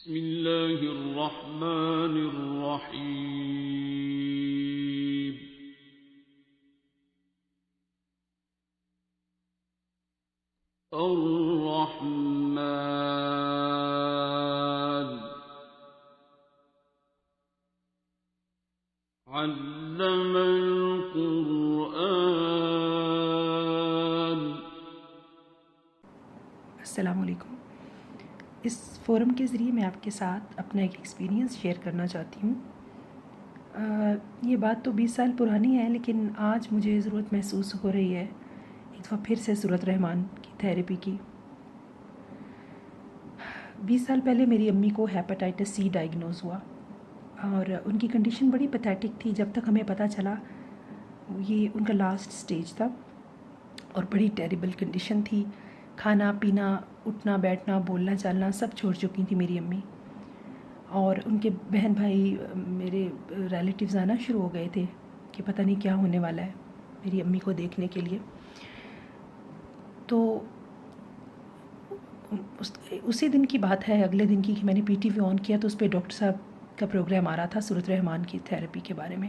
بسم الله الرحمن الرحيم. الرحمن علم القرآن. السلام علیکم. اس فورم کے ذریعے میں آپ کے ساتھ اپنا ایک ایکسپیرینس شیئر کرنا چاہتی ہوں. یہ بات تو 20 سال پرانی ہے، لیکن آج مجھے ضرورت محسوس ہو رہی ہے ایک دفعہ پھر سے سورۃ رحمان کی تھیراپی کی. 20 سال پہلے میری امی کو ہیپاٹائٹس سی ڈائگنوز ہوا، اور ان کی کنڈیشن بڑی پیتھیٹک تھی. جب تک ہمیں پتہ چلا یہ ان کا لاسٹ سٹیج تھا اور بڑی ٹیریبل کنڈیشن تھی. کھانا پینا، اٹھنا بیٹھنا، بولنا چالنا سب چھوڑ چکی تھی میری امی. اور ان کے بہن بھائی، میرے ریلیٹیوز آنا شروع ہو گئے تھے کہ پتہ نہیں کیا ہونے والا ہے میری امی کو دیکھنے کے لیے. تو اسی دن کی بات ہے، اگلے دن کی، کہ میں نے پی ٹی وی آن کیا تو اس پہ ڈاکٹر صاحب کا پروگرام آ رہا تھا سورۃ رحمان کی تھیراپی کے بارے میں.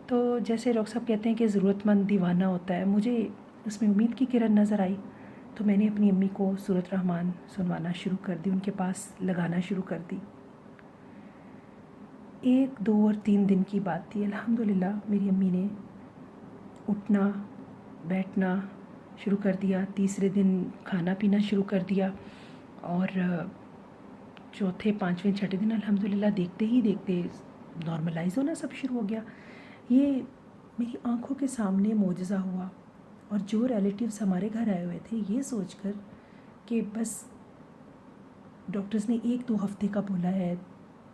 تو جیسے ڈاکٹر صاحب کہتے ہیں کہ ضرورت مند دیوانہ ہوتا ہے، مجھے اس میں امید کی کرن نظر آئی. تو میں نے اپنی امی کو سورۃ رحمان سنوانا شروع کر دی، ان کے پاس لگانا شروع کر دی. 1 2 اور 3 دن کی بات تھی. الحمدللہ میری امی نے اٹھنا بیٹھنا شروع کر دیا. تیسرے دن کھانا پینا شروع کر دیا، اور چوتھے پانچویں چھٹے دن الحمدللہ دیکھتے ہی دیکھتے نارملائز ہونا سب شروع ہو گیا. یہ میری آنکھوں کے سامنے معجزہ ہوا. اور جو ریلیٹیوز ہمارے گھر آئے ہوئے تھے، یہ سوچ کر کہ بس ڈاکٹرز نے 1 2 ہفتے کا بولا ہے،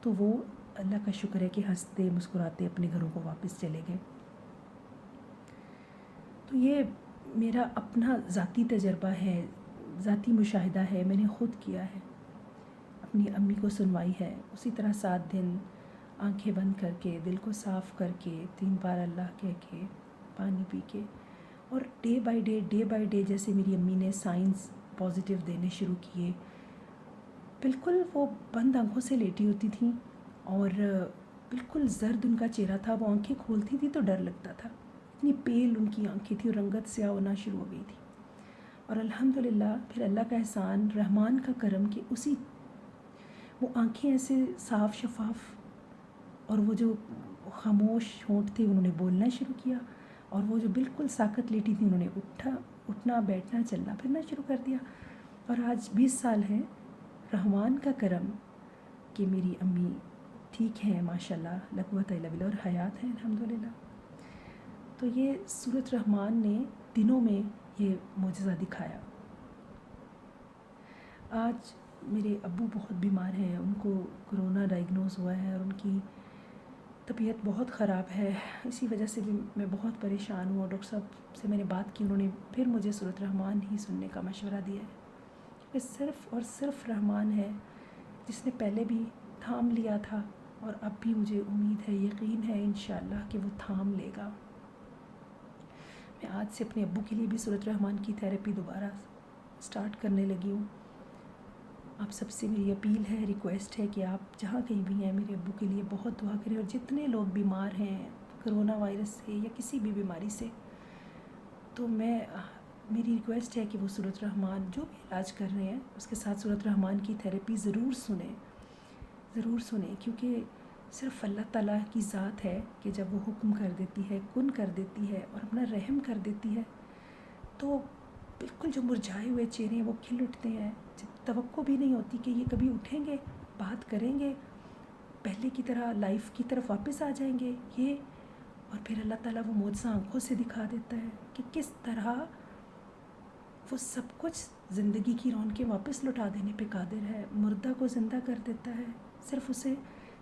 تو وہ اللہ کا شکر ہے کہ ہنستے مسکراتے اپنے گھروں کو واپس چلے گئے. تو یہ میرا اپنا ذاتی تجربہ ہے، ذاتی مشاہدہ ہے، میں نے خود کیا ہے، اپنی امی کو سنوائی ہے. اسی طرح 7 دن آنکھیں بند کر کے، دل کو صاف کر کے، 3 بار اللہ کہہ کے، پانی پی کے، اور ڈے بائی ڈے جیسے میری امی نے سائنس پازیٹیو دینے شروع کیے. بالکل وہ بند آنکھوں سے لیٹی ہوتی تھیں، اور بالکل زرد ان کا چہرہ تھا. وہ آنکھیں کھولتی تھی تو ڈر لگتا تھا، اتنی پیل ان کی آنکھیں تھیں، اور رنگت سیاہ ہونا شروع ہو گئی تھی. اور الحمدللہ پھر اللہ کا احسان، رحمان کا کرم کہ وہ آنکھیں ایسے صاف شفاف، اور وہ جو خاموش ہونٹ تھے انہوں نے بولنا شروع کیا. اور وہ جو بالکل ساکت لیٹی تھی انہوں نے اٹھنا بیٹھنا چلنا پھرنا شروع کر دیا. اور آج 20 سال ہیں، رحمان کا کرم کہ میری امی ٹھیک ہیں ماشاءاللہ، لا قوت الا باللہ، اور حیات ہیں الحمدللہ. تو یہ سورۃ رحمان نے دنوں میں یہ معجزہ دکھایا. آج میرے ابو بہت بیمار ہیں، ان کو کرونا ڈائگنوز ہوا ہے، اور ان کی طبیعت بہت خراب ہے. اسی وجہ سے بھی میں بہت پریشان ہوں. اور ڈاکٹر صاحب سے میں نے بات کی، انہوں نے پھر مجھے سورۃ رحمان ہی سننے کا مشورہ دیا ہے. یہ صرف اور صرف رحمان ہے جس نے پہلے بھی تھام لیا تھا، اور اب بھی مجھے امید ہے، یقین ہے انشاءاللہ کہ وہ تھام لے گا. میں آج سے اپنے ابو کے لیے بھی سورۃ رحمان کی تھیراپی دوبارہ سٹارٹ کرنے لگی ہوں. آپ سب سے میری اپیل ہے، ریکویسٹ ہے کہ آپ جہاں کہیں بھی ہیں میرے ابو کے لیے بہت دعا کریں. اور جتنے لوگ بیمار ہیں کرونا وائرس سے یا کسی بھی بیماری سے، تو میری ریکویسٹ ہے کہ وہ سورۃ رحمان جو بھی علاج کر رہے ہیں اس کے ساتھ سورۃ رحمان کی تھیراپی ضرور سنیں، کیونکہ صرف اللہ تعالیٰ کی ذات ہے کہ جب وہ حکم کر دیتی ہے، کن کر دیتی ہے اور اپنا رحم کر دیتی ہے، تو بالکل جو مرجھائے ہوئے چہرے ہیں وہ کھل اٹھتے ہیں. توقع بھی نہیں ہوتی کہ یہ کبھی اٹھیں گے، بات کریں گے، پہلے کی طرح لائف کی طرف واپس آ جائیں گے. اور پھر اللہ تعالیٰ وہ معجزہ آنکھوں سے دکھا دیتا ہے کہ کس طرح وہ سب کچھ زندگی کی رونقیں واپس لوٹا دینے پہ قادر ہے. مردہ کو زندہ کر دیتا ہے. صرف اسے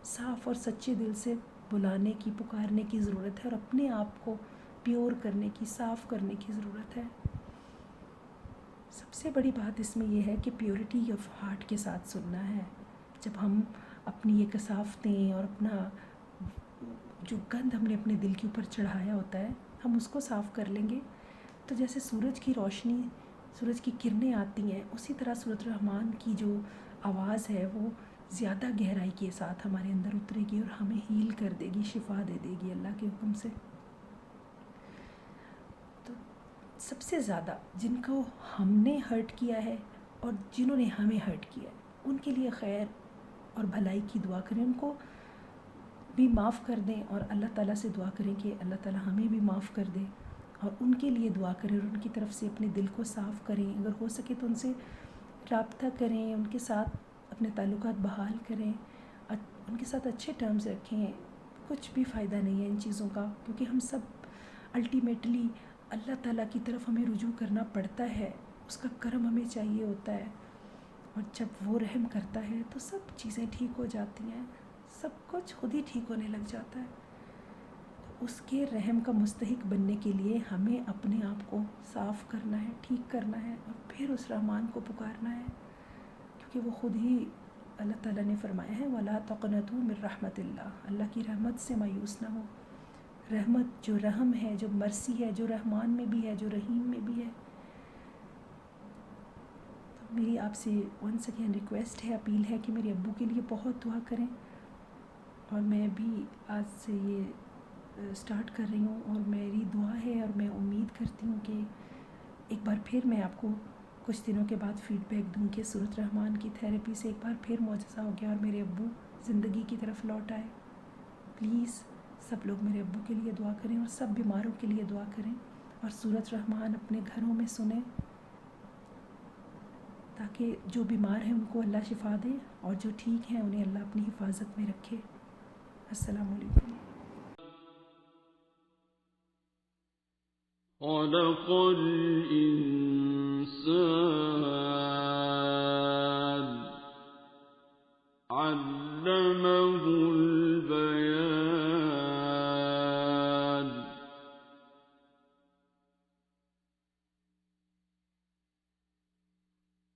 صاف اور سچے دل سے بلانے کی، پکارنے کی ضرورت ہے، اور اپنے آپ کو پیور کرنے کی، صاف کرنے کی ضرورت ہے. سب سے بڑی بات اس میں یہ ہے کہ پیورٹی آف ہارٹ کے ساتھ سننا ہے. جب ہم اپنی یہ کثافتیں اور اپنا جو گند ہم نے اپنے دل کے اوپر چڑھایا ہوتا ہے، ہم اس کو صاف کر لیں گے، تو جیسے سورج کی روشنی، سورج کی کرنیں آتی ہیں، اسی طرح سورۃ رحمان کی جو آواز ہے وہ زیادہ گہرائی کے ساتھ ہمارے اندر اترے گی اور ہمیں ہیل کر دے گی، شفا دے دے گی اللہ کے حکم سے۔ تو سب سے زیادہ جن کو ہم نے ہرٹ کیا ہے اور جنہوں نے ہمیں ہرٹ کیا ہے، ان کے لیے خیر اور بھلائی کی دعا کریں، ان کو بھی معاف کر دیں، اور اللہ تعالیٰ سے دعا کریں کہ اللہ تعالیٰ ہمیں بھی معاف کر دے، اور ان کے لیے دعا کریں اور ان کی طرف سے اپنے دل کو صاف کریں۔ اگر ہو سکے تو ان سے رابطہ کریں، ان کے ساتھ اپنے تعلقات بحال کریں، ان کے ساتھ اچھے ٹرمز رکھیں۔ کچھ بھی فائدہ نہیں ہے ان چیزوں کا، کیونکہ ہم سب الٹیمیٹلی اللہ تعالیٰ کی طرف ہمیں رجوع کرنا پڑتا ہے، اس کا کرم ہمیں چاہیے ہوتا ہے، اور جب وہ رحم کرتا ہے تو سب چیزیں ٹھیک ہو جاتی ہیں، سب کچھ خود ہی ٹھیک ہونے لگ جاتا ہے۔ اس کے رحم کا مستحق بننے کے لیے ہمیں اپنے آپ کو صاف کرنا ہے، ٹھیک کرنا ہے، اور پھر اس رحمان کو پکارنا ہے، کیونکہ وہ خود ہی اللہ تعالیٰ نے فرمایا ہے وَلَا تَقْنَطُوا مِن رَحْمَتِ اللَّهِ، اللہ کی رحمت سے مایوس نہ ہو۔ رحمت جو رحم ہے، جو مرسی ہے، جو رحمان میں بھی ہے، جو رحیم میں بھی ہے۔ تو میری آپ سے ونس اگین ریکویسٹ ہے، اپیل ہے کہ میرے ابو کے لیے بہت دعا کریں، اور میں بھی آج سے یہ سٹارٹ کر رہی ہوں، اور میری دعا ہے اور میں امید کرتی ہوں کہ ایک بار پھر میں آپ کو کچھ دنوں کے بعد فیڈ بیک دوں کہ سورۃ رحمان کی تھیراپی سے ایک بار پھر معجزہ ہو گیا اور میرے ابو زندگی کی طرف لوٹ آئے۔ پلیز سب لوگ میرے ابو کے لیے دعا کریں، اور سب بیماروں کے لیے دعا کریں، اور سورۃ رحمان اپنے گھروں میں سنیں، تاکہ جو بیمار ہیں ان کو اللہ شفا دے، اور جو ٹھیک ہیں انہیں اللہ اپنی حفاظت میں رکھے۔ السلام علیکم۔ خلق الإنسان علمه البيان